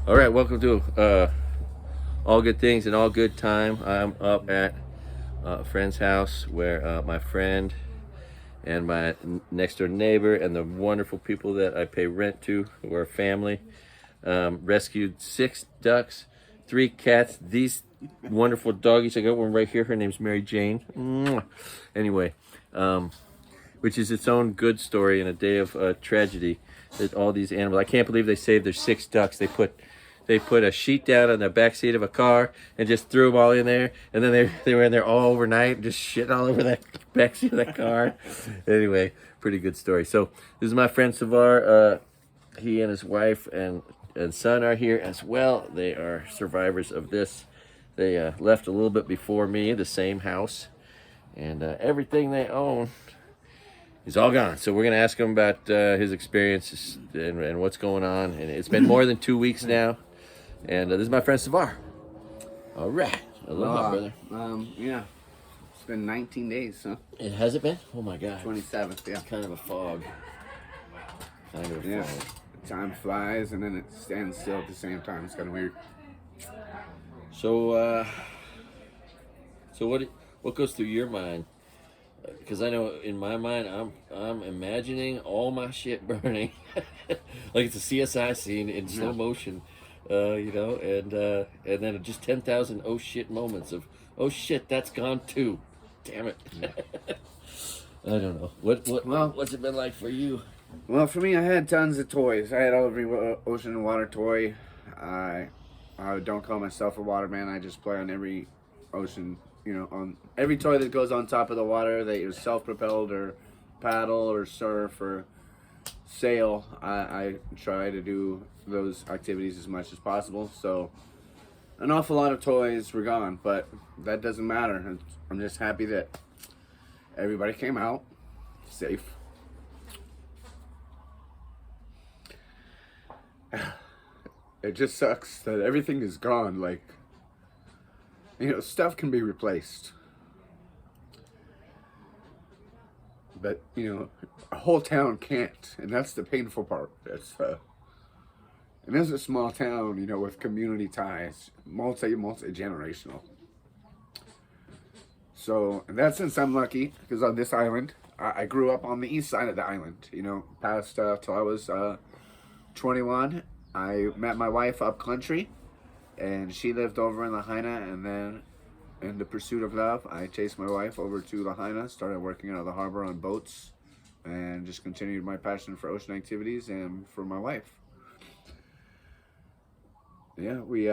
All right, welcome to All Good Things and All Good Time. I'm up at a friend's house where my friend and my next door neighbor and the wonderful people that I pay rent to, who are family, rescued 6 ducks, 3 cats, these wonderful doggies. I got one right here. Her name's Mary Jane. Mwah. Anyway, which is its own good story in a day of tragedy. That all these animals, I can't believe they saved their 6 ducks. They put a sheet down on the back seat of a car and just threw them all in there. And then they were in there all overnight, just shit all over that back seat of that car. Anyway, pretty good story. So this is my friend Svar. He and his wife and son are here as well. They are survivors of this. They left a little bit before me, the same house, and everything they own is all gone. So we're gonna ask him about his experiences and what's going on. And it's been more than 2 weeks now. And this is my friend Svar. All right. Aloha, brother. Yeah. It's been 19 days, huh? It has it been? Oh my God. 27th, yeah. It's kind of a fog. Kind of a Yeah. fog. Time flies and then it stands still at the same time. It's kind of weird. So, what goes through your mind? Because I know in my mind, I'm imagining all my shit burning, like it's a CSI scene in slow motion, and then just 10,000 oh shit moments of oh shit that's gone too, damn it. I don't know what's it been like for you? Well, for me, I had tons of toys. I had every ocean and water toy. I don't call myself a waterman. I just play on every ocean, on every toy that goes on top of the water that is self-propelled or paddle or surf or sail. I try to do those activities as much as possible. So an awful lot of toys were gone, but that doesn't matter. I'm just happy that everybody came out safe. It just sucks that everything is gone. Like, stuff can be replaced. But, a whole town can't. And that's the painful part. And this is a small town, with community ties. Multi-generational. So, in that sense, I'm lucky. Because on this island, I grew up on the east side of the island. Past till I was 21. I met my wife up country, and she lived over in Lahaina, and then in the pursuit of love, I chased my wife over to Lahaina, started working out of the harbor on boats, and just continued my passion for ocean activities and for my wife. Yeah, we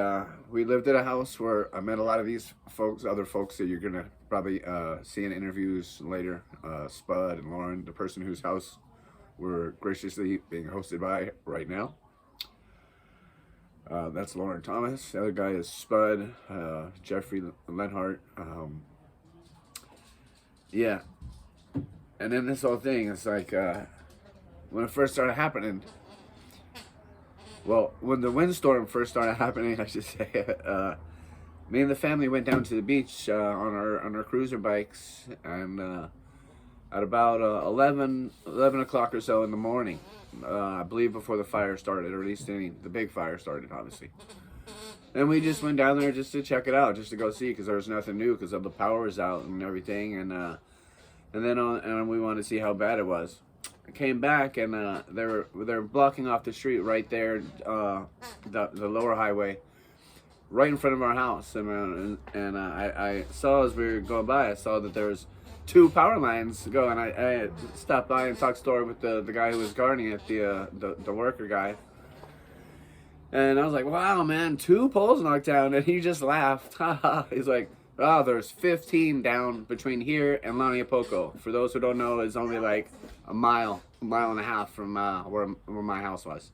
lived at a house where I met a lot of these folks, other folks that you're gonna probably see in interviews later. Spud and Lauren, the person whose house we're graciously being hosted by right now. That's Lauren Thomas. The other guy is Spud, Jeffrey Lenhart. Yeah. And then this whole thing, it's like, when it first started happening, well, when the windstorm first started happening, I should say, me and the family went down to the beach on our cruiser bikes, and at about 11 o'clock or so in the morning, I believe before the fire started, or at least the big fire started, obviously. And we just went down there just to check it out, just to go see, because there was nothing new, because the power was out and everything, and then we wanted to see how bad it was. I came back, and they were blocking off the street right there, the lower highway, right in front of our house, and I saw as we were going by, I saw that there was 2 power lines going. I stopped by and talked story with the guy who was guarding it, the worker guy. And I was like, wow, man, 2 poles knocked down. And he just laughed. He's like, oh, there's 15 down between here and Laniapoko. For those who don't know, it's only like a mile and a half from where my house was.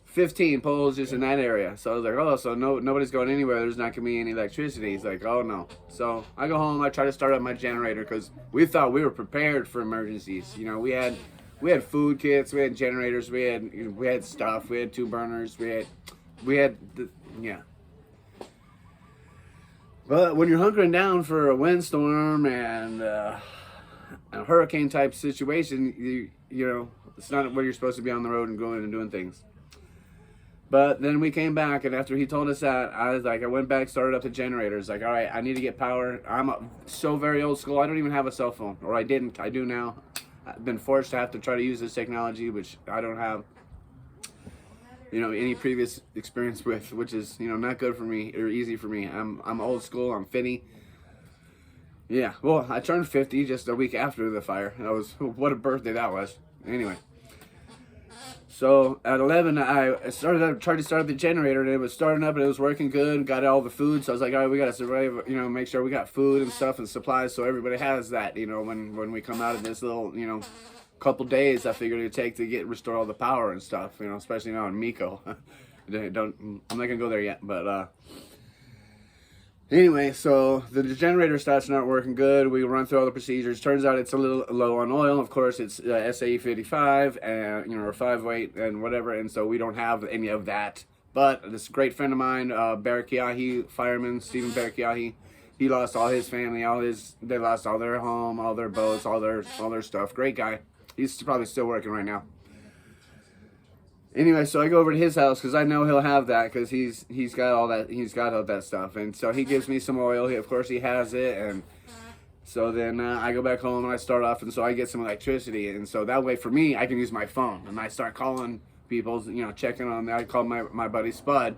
15 poles just in that area. So I was like, oh, so nobody's going anywhere. There's not going to be any electricity. He's like, oh, no. So I go home. I try to start up my generator because we thought we were prepared for emergencies. We had food kits. We had generators. We had stuff. We had 2 burners. Yeah. But when you're hunkering down for a windstorm and a hurricane type situation, it's not where you're supposed to be on the road and going and doing things. But then we came back, and after he told us that, I was like, I went back, started up the generators. Like, all right, I need to get power. I'm so very old school. I don't even have a cell phone, or I didn't. I do now. I've been forced to have to try to use this technology, which I don't have, any previous experience with, which is, not good for me or easy for me. I'm old school. I'm finny. Yeah. Well, I turned 50 just a week after the fire. What a birthday that was. Anyway. So at 11, I tried to start up the generator, and it was starting up, and it was working good. Got all the food, so I was like, all right, we gotta survive. Make sure we got food and stuff and supplies, so everybody has that. When we come out of this little, couple days, I figured it'd take to restore all the power and stuff. Especially now in Miko. I'm not gonna go there yet, but anyway, so the generator starts not working good. We run through all the procedures. Turns out it's a little low on oil. Of course, it's SAE 55 and or 5-weight and whatever, and so we don't have any of that. But this great friend of mine, Barakiahi fireman Stephen Barakiahi, he lost all his family, they lost all their home, all their boats, all their stuff. Great guy. He's probably still working right now. Anyway, so I go over to his house because I know he'll have that because he's got all that stuff, and so he gives me some oil. Of course, he has it, and so then I go back home and I start off, and so I get some electricity, and so that way for me I can use my phone, and I start calling people, checking on them. I call my buddy Spud,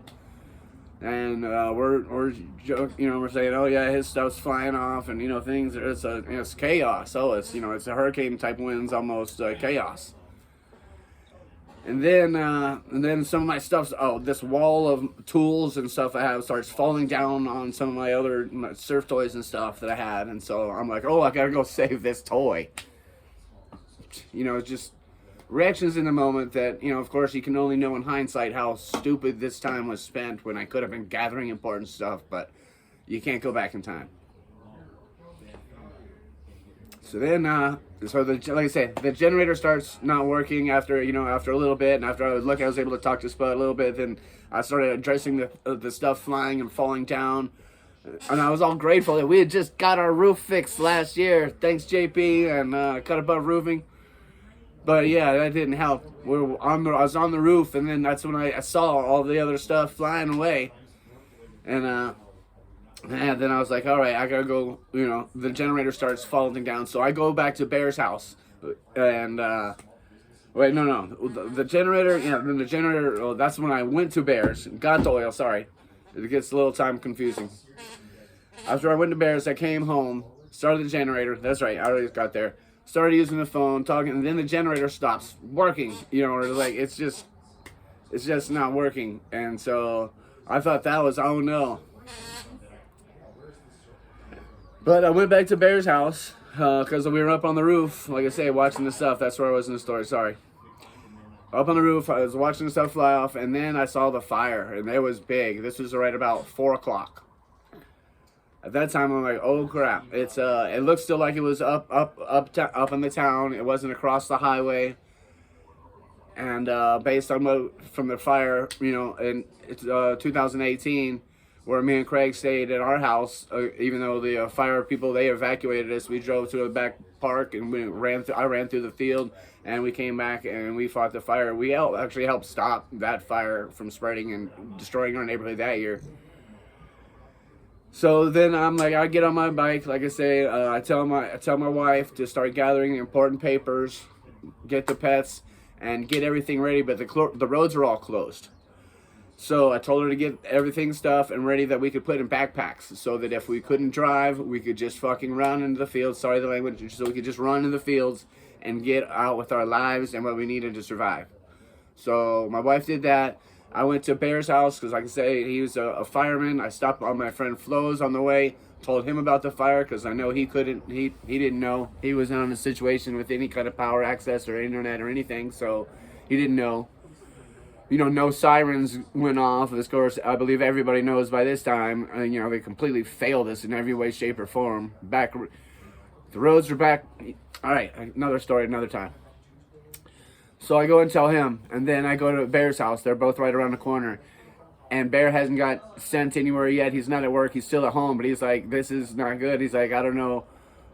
and we're saying, oh yeah, his stuff's flying off, and things. It's chaos. Oh, it's it's a hurricane type winds, almost chaos. And then some of my stuff, this wall of tools and stuff I have starts falling down on some of my other surf toys and stuff that I had. And so I'm like, oh, I gotta go save this toy. Just reactions in the moment that, of course you can only know in hindsight how stupid this time was spent when I could have been gathering important stuff, but you can't go back in time. So then, like I said, the generator starts not working after a little bit, and after I was able to talk to Spud a little bit, then I started addressing the stuff flying and falling down, and I was all grateful that we had just got our roof fixed last year. Thanks, JP, and Cut Above Roofing. But yeah, that didn't help. I was on the roof, and then that's when I saw all the other stuff flying away, and then I was like, all right, I gotta go. The generator starts falling down, so I go back to Bear's house, and wait, no, the generator. Yeah, then the generator. Oh, that's when I went to Bear's, got the oil. Sorry, it gets a little time confusing. After I went to Bear's, I came home, started the generator. That's right, I already got there. Started using the phone, talking, and then the generator stops working. Or like it's just not working, and so I thought that was, oh no. But I went back to Bear's house because we were up on the roof, like I say, watching the stuff. That's where I was in the story, sorry. Up on the roof, I was watching the stuff fly off, and then I saw the fire, and it was big. This was right about 4 o'clock. At that time, I'm like, oh crap. It looked still like it was up in the town. It wasn't across the highway. And based on from the fire, in 2018, where me and Craig stayed at our house, even though the fire people, they evacuated us, we drove to the back park and I ran through the field, and we came back and we fought the fire. We actually helped stop that fire from spreading and destroying our neighborhood that year. So then I'm like, I get on my bike, like I say, I tell my wife to start gathering important papers, get the pets, and get everything ready, but the roads are all closed. So I told her to get everything stuff and ready that we could put in backpacks, so that if we couldn't drive, we could just fucking run into the fields, sorry the language, so we could just run in the fields and get out with our lives and what we needed to survive. So my wife did that. I went to Bear's house because, like I say, he was a fireman. I stopped on my friend Flo's on the way, told him about the fire because I know he didn't know. He was not in a situation with any kind of power access or internet or anything, so he didn't know. No sirens went off. Of course, I believe everybody knows by this time, they completely failed us in every way, shape, or form. The roads are back. All right, another story, another time. So I go and tell him, and then I go to Bear's house. They're both right around the corner. And Bear hasn't got sent anywhere yet. He's not at work. He's still at home, but he's like, this is not good. He's like, I don't know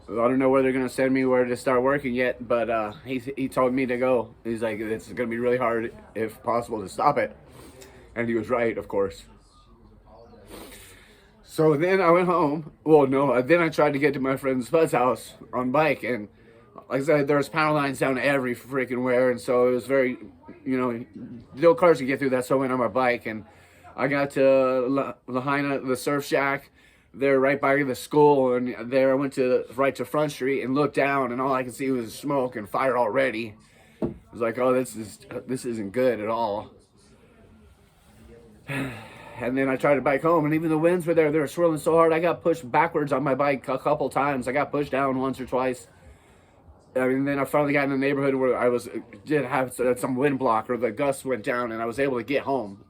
where they're going to send me, where to start working yet, but he told me to go. He's like, it's going to be really hard, if possible, to stop it. And he was right, of course. So then I went home. Well, no, then I tried to get to my friend Spud's house on bike, and like I said, there was power lines down every freaking where, and so it was very, no cars could get through that. So I went on my bike, and I got to Lahaina, the surf shack. They're right by the school, and there I went right to Front Street and looked down, and all I could see was smoke and fire already. I was like, oh, this isn't good at all. And then I tried to bike home, and even the winds were there. They were swirling so hard, I got pushed backwards on my bike a couple times. I got pushed down once or twice. I mean, then I finally got in the neighborhood where I did have some wind block, or the gusts went down, and I was able to get home.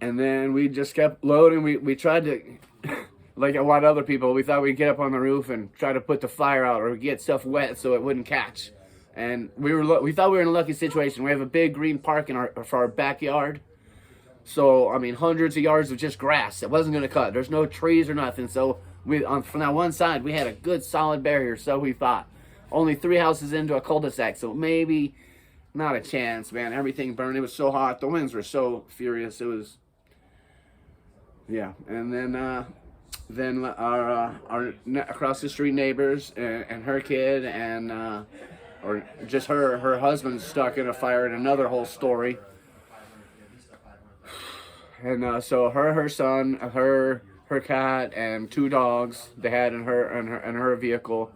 And then we just kept loading. We tried to, like a lot of other people, we thought we'd get up on the roof and try to put the fire out or get stuff wet so it wouldn't catch. And we thought we were in a lucky situation. We have a big green park for our backyard. So, I mean, hundreds of yards of just grass. It wasn't going to cut. There's no trees or nothing. So, from that one side, we had a good solid barrier, so we thought. Only 3 houses into a cul-de-sac, so maybe not a chance, man. Everything burned. It was so hot. The winds were so furious. It was, yeah. And then our across the street neighbors and her kid or just her husband stuck in a fire, and another whole story. And so her son, her cat, and 2 dogs they had in her vehicle.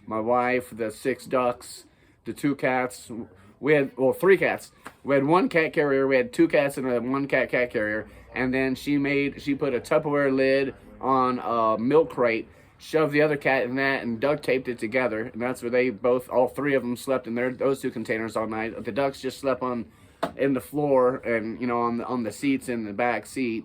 My wife, the 6 ducks, the 2 cats. We had 3 cats. We had 1 cat carrier. We had 2 cats and a 1 cat carrier. And then she put a Tupperware lid on a milk crate, shoved the other cat in that, and duct taped it together. And that's where all 3 of them slept in those 2 containers all night. The ducks just slept in the floor and on the seats in the back seat.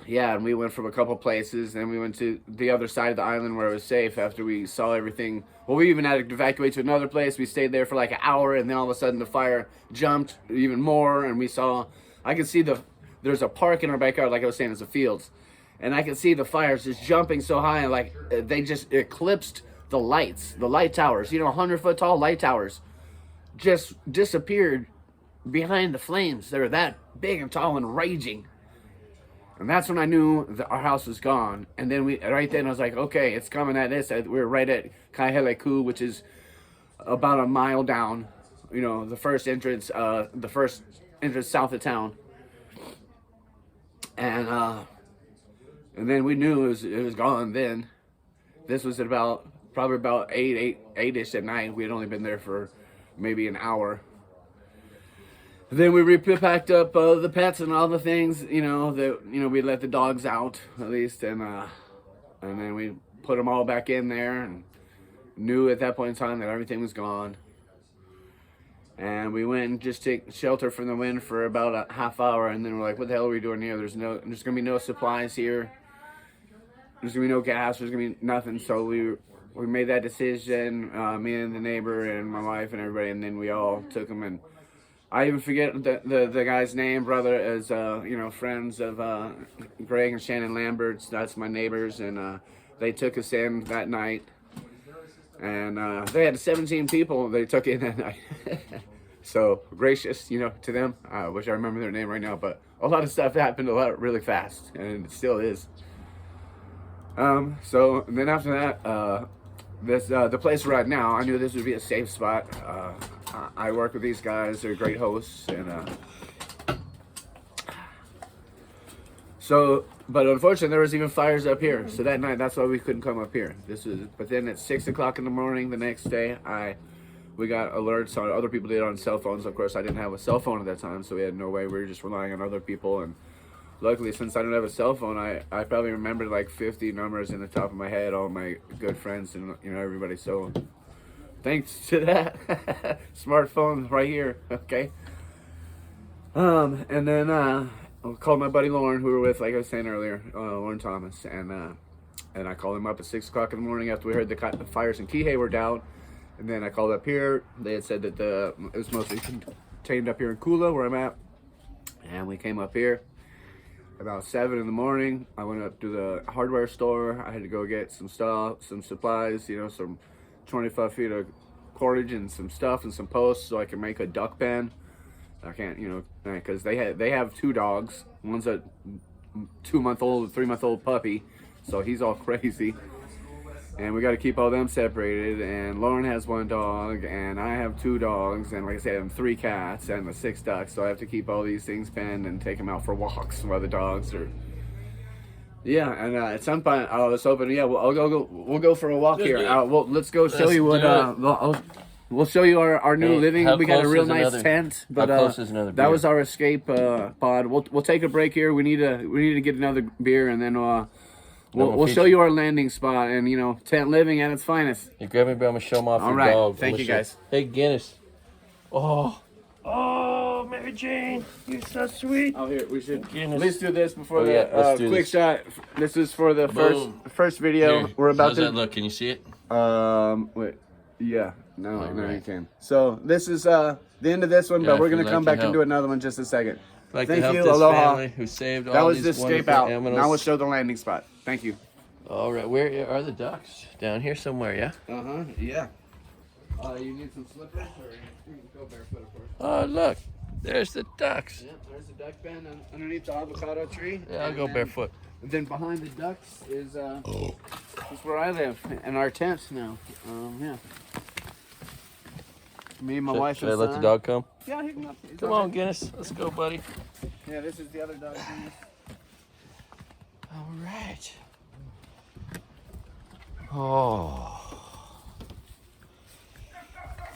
Yeah, and we went from a couple places, and we went to the other side of the island where it was safe after we saw everything. Well, we even had to evacuate to another place. We stayed there for like an hour, and then all of a sudden the fire jumped even more, and I could see there's a park in our backyard, like I was saying, it's a fields, and I could see the fires just jumping so high, like they just eclipsed the light towers, 100-foot tall light towers just disappeared behind the flames. They were that big and tall and raging. And that's when I knew that our house was gone. And then right then I was like, okay, it's coming at this. We were right at Kaiheleku, which is about a mile down, the first entrance south of town. And then we knew it was gone then. This was at probably about 8-ish at night. We had only been there for maybe an hour. Then we packed up the pets and all the things, we let the dogs out at least, and then we put them all back in there, and knew at that point in time that everything was gone. And we went and just take shelter from the wind for about a half hour, and then we're like, what the hell are we doing here? There's gonna be no supplies here. There's gonna be no gas. There's gonna be nothing. So we made that decision, me and the neighbor and my wife and everybody, and then we all took them. And I even forget the guy's name, brother, as friends of Greg and Shannon Lamberts. That's my neighbors, and they took us in that night. And they had 17 people they took in that night. So gracious, to them. I wish I remember their name right now, but a lot of stuff happened really fast, and it still is. So then after that, the place we're at now, I knew this would be a safe spot. I work with these guys; they're great hosts, and but unfortunately, there was even fires up here. So that night, that's why we couldn't come up here. But then at 6 o'clock in the morning the next day, we got alerts on other people did on cell phones. Of course, I didn't have a cell phone at that time, so we had no way. We were just relying on other people, and luckily, since I don't have a cell phone, I probably remembered like 50 numbers in the top of my head, all my good friends and everybody. So thanks to that smartphone right here. Okay. And then I called my buddy Lauren, who we were with, like I was saying earlier, Lauren Thomas, and I called him up at 6 o'clock in the morning after we heard the fires in Kihei were down. And then I called up here. They had said that it was mostly contained up here in Kula, where I'm at, and we came up here. About 7 in the morning, I went up to the hardware store. I had to go get some stuff, some supplies, some 25 feet of cordage and some stuff and some posts so I could make a duck pen. I can't, because they have 2 dogs. One's a 2-month-old, 3-month-old puppy, so he's all crazy. And we got to keep all them separated. And Lauren has 1 dog, and I have 2 dogs, and like I said, I have 3 cats and the 6 ducks. So I have to keep all these things penned and take them out for walks while the dogs are. Yeah, and at some point I was hoping, we'll go for a walk here. Let's go show you what. We'll show you our new living. We got a real nice tent, but that was our escape pod. We'll take a break here. We need to get another beer, and then we'll show you our landing spot and tent living at its finest. You grab me, bro. I'm gonna show them off. All your right, dog. thank you guys. Hey Guinness. Oh, Mary Jane, you're so sweet. Oh, here we should Guinness. at least do this before let's do quick this. shot. This is for the first video. Here, We're about how's to that look? Can you see it? wait. Yeah. No, right. you can. So this is the end of this one, Yeah, but we're if you'd gonna like come to back and help. do another one just a second. Like Thank to help you, this aloha. family who saved That all was these the escape wonderful out. animals. Now we'll show the landing spot. Thank you. All right, where are the ducks? Down here somewhere, yeah? Yeah. You need some slippers, or you can go barefoot, of course. Oh, look, there's the ducks. Yeah, there's the duck pen underneath the avocado tree. Yeah, I'll go barefoot. Then behind the ducks is where I live, in our tent now. Yeah. Me and my wife Should and I let the son. dog come? Yeah, he can come. Come on, Guinness. Let's go, buddy. Yeah, this is the other dog. All right. Oh.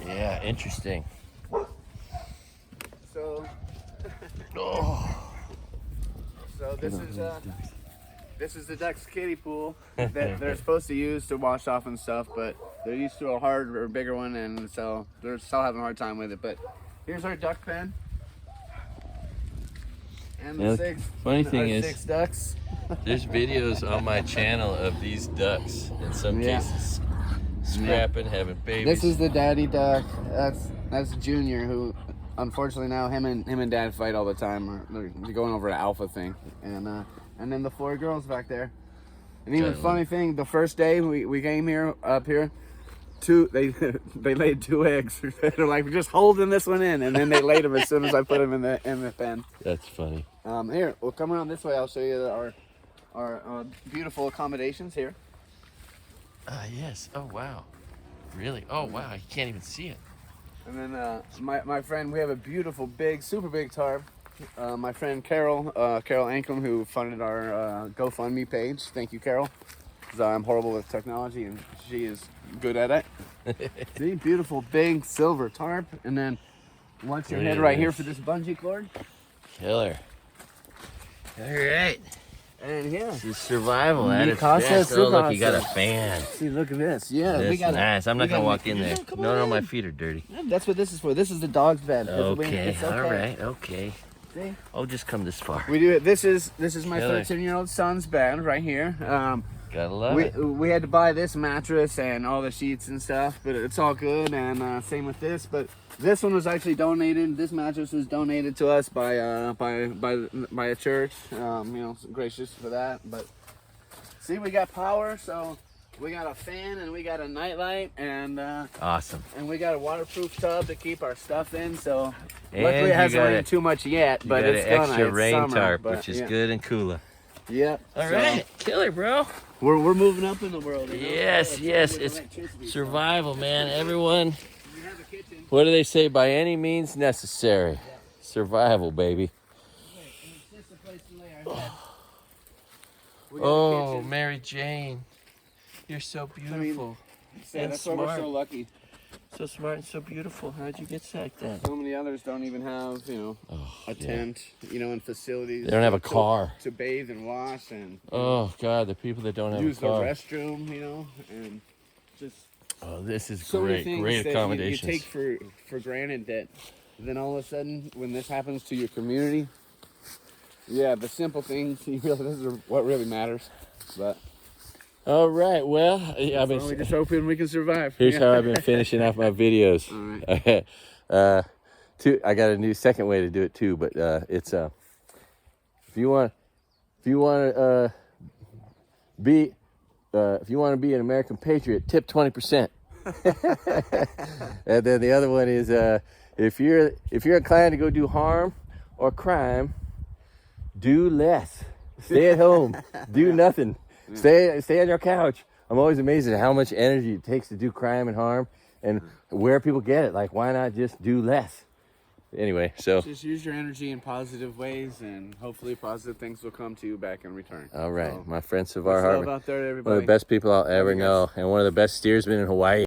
Yeah, interesting. So, Oh. so this is the ducks' kiddie pool that they're supposed to use to wash off and stuff, but they're used to a hard or bigger one, and so they're still having a hard time with it. But here's our duck pen. And the Yeah, funny thing is, 6 ducks. there's videos on my channel of these ducks, in some Yeah. cases, scrapping, having babies. This is the daddy duck. That's Junior, who unfortunately now him and Dad fight all the time. They're going over an alpha thing, and then the 4 girls back there. And even funny thing, the first day we came here up here, they laid 2 eggs. They're like, we're just holding this one in, and then they laid them as soon as I put them in the pen. That's funny. Here, we'll come around this way. I'll show you our beautiful accommodations here. Yes. Oh, wow. Really? Oh, wow. You can't even see it. And then my friend, we have a beautiful, big, super big tarp. My friend Carol Anklem, who funded our GoFundMe page. Thank you, Carol. 'Cause I'm horrible with technology, and she is good at it. See, beautiful, big, silver tarp. And then once your head right here for this bungee cord. Killer. All right. And yeah. This is survival at its Casa best. Oh, look, you got a Survival. fan. See, look at this. Yeah, That's we got nice. I'm not we going to got- walk in there. Come No, on my in. feet are dirty. That's what this is for. This is the dog's bed. Okay, It's all right, okay. See? I'll just come this far. We do it. This is my Killer. 13-year-old son's bed right here. Gotta love it. We had to buy this mattress and all the sheets and stuff, but it's all good. And same with this. But this one was actually donated. This mattress was donated to us by a church. Gracious for that. But see, we got power, so we got a fan and we got a nightlight and Awesome. and we got a waterproof tub to keep our stuff in. So And luckily you it hasn't got rained too much yet, You but got it's an gonna. extra It's rain summer, tarp, but, which is yeah. good and cooler. Yep. All so right, killer, bro. We're moving up in the world. Yes, yes, it's electricity. survival, man. Everyone, We have a kitchen. what do they say? By any means necessary. Survival, baby. It's just a place to lay our head. We got a Oh, kitchen. Mary Jane, you're so beautiful. Yeah, and that's why we're smart. so lucky. So smart and so beautiful. How'd you get like that? So many others don't even have, a tent, and facilities. They don't have a to- car. to bathe and wash and Oh, God, the people that don't have use a the car. restroom, and just Oh, this is so many great. things Great that accommodations. you take for granted that then all of a sudden when this happens to your community, yeah, the simple things you realize this is what really matters. But All right, well, I've been. we're just hoping we can survive. Here's Yeah. how I've been finishing off my videos. All right. I got a new second way to do it too, but it's if you want to be an American patriot, tip 20%. And then the other one is if you're inclined to go do harm or crime, do less. Stay at home. Do nothing. Stay on your couch. I'm always amazed at how much energy it takes to do crime and harm, and where people get it. Like, why not just do less? Anyway, so just use your energy in positive ways, and hopefully positive things will come to you back in return. all right, So, my friend Svar much love Hartman, out there to one everybody. of the best people I'll ever know, and one of the best steersmen in Hawaii.